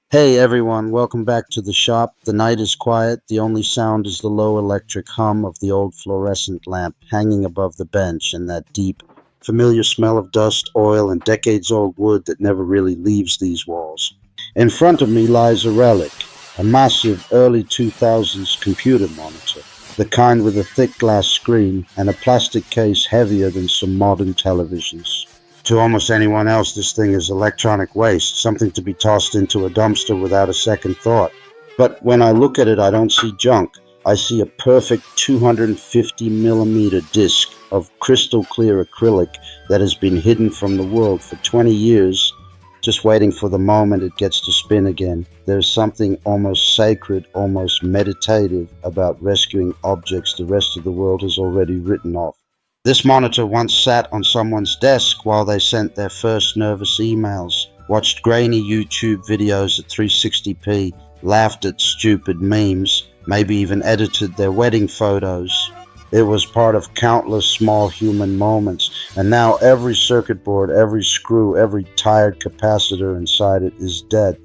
Hey everyone, welcome back to the shop. The night is quiet. The only sound is the low electric hum of the old fluorescent lamp hanging above the bench and that deep, familiar smell of dust, oil, and decades-old wood that never really leaves these walls. In front of me lies a relic, a massive early 2000s computer monitor, the kind with a thick glass screen and a plastic case heavier than some modern televisions. To almost anyone else, this thing is electronic waste, something to be tossed into a dumpster without a second thought. But when I look at it, I don't see junk. I see a perfect 250 millimeter disc of crystal clear acrylic that has been hidden from the world for 20 years, just waiting for the moment it gets to spin again. There's something almost sacred, almost meditative about rescuing objects the rest of the world has already written off. This monitor once sat on someone's desk while they sent their first nervous emails, watched grainy YouTube videos at 360p, laughed at stupid memes, maybe even edited their wedding photos. It was part of countless small human moments, and now every circuit board, every screw, every tired capacitor inside it is dead,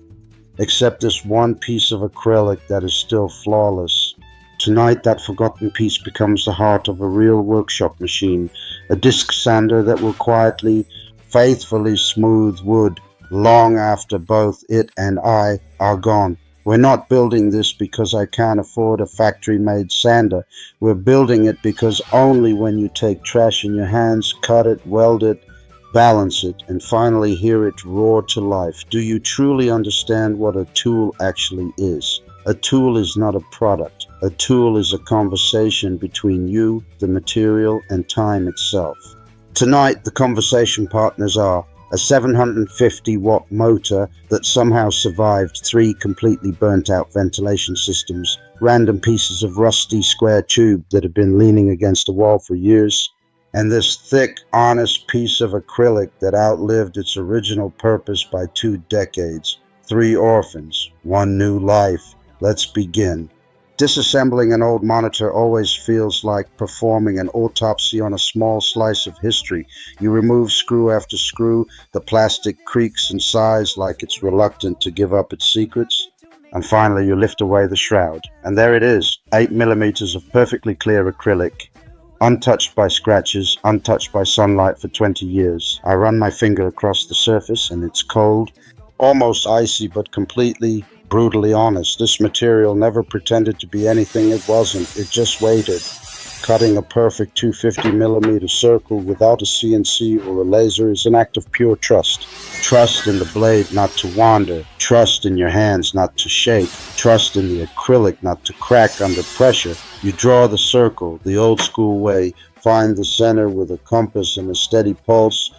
except this one piece of acrylic that is still flawless. Tonight, that forgotten piece becomes the heart of a real workshop machine, a disc sander that will quietly, faithfully smooth wood long after both it and I are gone. We're not building this because I can't afford a factory-made sander. We're building it because only when you take trash in your hands, cut it, weld it, balance it, and finally hear it roar to life, do you truly understand what a tool actually is. A tool is not a product. A tool is a conversation between you, the material, and time itself. Tonight, the conversation partners are a 750-watt motor that somehow survived 3 completely burnt-out ventilation systems, random pieces of rusty square tube that have been leaning against a wall for years, and this thick, honest piece of acrylic that outlived its original purpose by 2 decades. 3 orphans, 1 new life. Let's begin. Disassembling an old monitor always feels like performing an autopsy on a small slice of history. You remove screw after screw, the plastic creaks and sighs like it's reluctant to give up its secrets, and finally you lift away the shroud. And there it is, 8 millimeters of perfectly clear acrylic, untouched by scratches, untouched by sunlight for 20 years. I run my finger across the surface and it's cold, almost icy, but completely brutally honest. This material never pretended to be anything it wasn't. It just waited, cutting a perfect 250 millimeter circle without a CNC or a laser is an act of pure trust. Trust in the blade not to wander, trust in your hands not to shake, trust in the acrylic not to crack under pressure. You draw the circle the old school way, find the center with a compass and a steady pulse,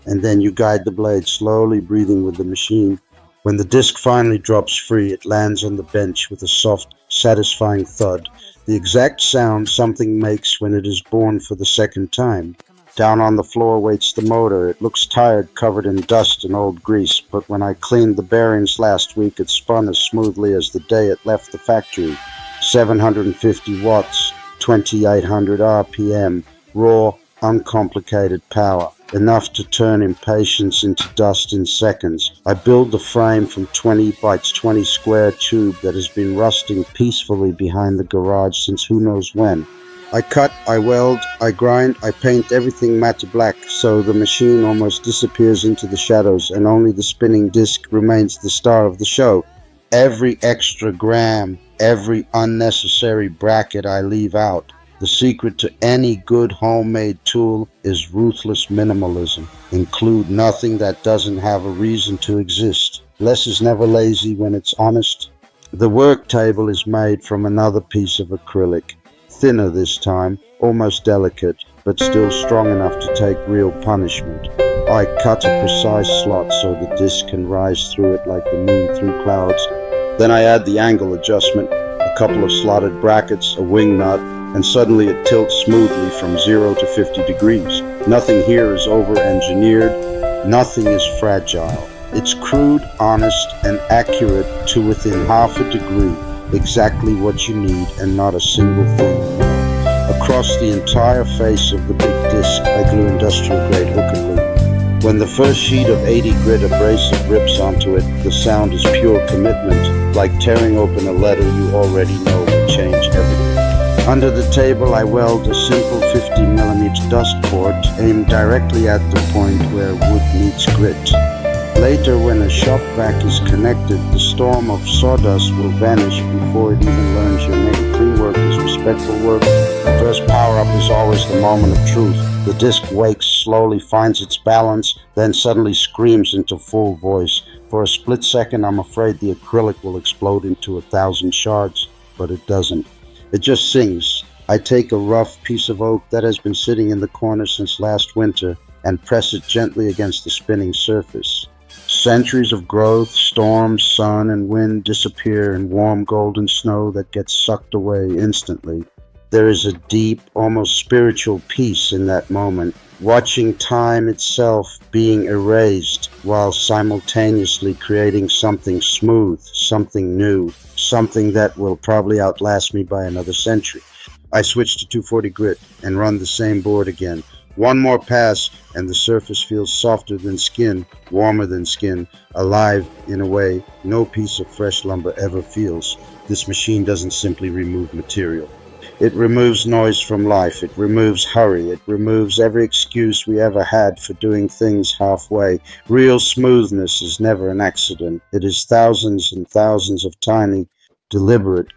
and then you guide the blade slowly, breathing with the machine. When the disc finally drops free, it lands on the bench with a soft, satisfying thud, the exact sound something makes when it is born for the second time. Down on the floor waits the motor. It looks tired, covered in dust and old grease, but when I cleaned the bearings last week, it spun as smoothly as the day it left the factory. 750 watts, 2800 RPM, raw, uncomplicated power. Enough to turn impatience into dust in seconds. I build the frame from 20 by 20 square tube that has been rusting peacefully behind the garage since who knows when. I cut, I weld, I grind, I paint everything matte black so the machine almost disappears into the shadows and only the spinning disc remains the star of the show. Every extra gram, every unnecessary bracket I leave out. The secret to any good homemade tool is ruthless minimalism. Include nothing that doesn't have a reason to exist. Less is never lazy when it's honest. The work table is made from another piece of acrylic, thinner this time, almost delicate, but still strong enough to take real punishment. I cut a precise slot so the disc can rise through it like the moon through clouds. Then I add the angle adjustment, a couple of slotted brackets, a wing nut, and suddenly it tilts smoothly from 0 to 50 degrees. Nothing here is over-engineered, nothing is fragile. It's crude, honest, and accurate to within half a degree, exactly what you need and not a single thing more. Across the entire face of the big disc, I glue industrial-grade hook and loop. When the first sheet of 80 grit abrasive rips onto it, the sound is pure commitment, like tearing open a letter you already know will change everything. Under the table, I weld a simple 50mm dust port aimed directly at the point where wood meets grit. Later, when a shop vac is connected, the storm of sawdust will vanish before it even learns your name. Clean work is respectful work. The first power-up is always the moment of truth. The disc wakes, slowly finds its balance, then suddenly screams into full voice. For a split second, I'm afraid the acrylic will explode into 1,000 shards, but it doesn't. It just sings. I take a rough piece of oak that has been sitting in the corner since last winter and press it gently against the spinning surface. Centuries of growth, storms, sun, and wind disappear in warm golden snow that gets sucked away instantly. There is a deep, almost spiritual peace in that moment, watching time itself being erased while simultaneously creating something smooth, something new, something that will probably outlast me by another century. I switch to 240 grit and run the same board again. One more pass and the surface feels softer than skin, warmer than skin, alive in a way no piece of fresh lumber ever feels. This machine doesn't simply remove material. It removes noise from life. It removes hurry. It removes every excuse we ever had for doing things halfway. Real smoothness is never an accident. It is thousands and thousands of tiny, deliberate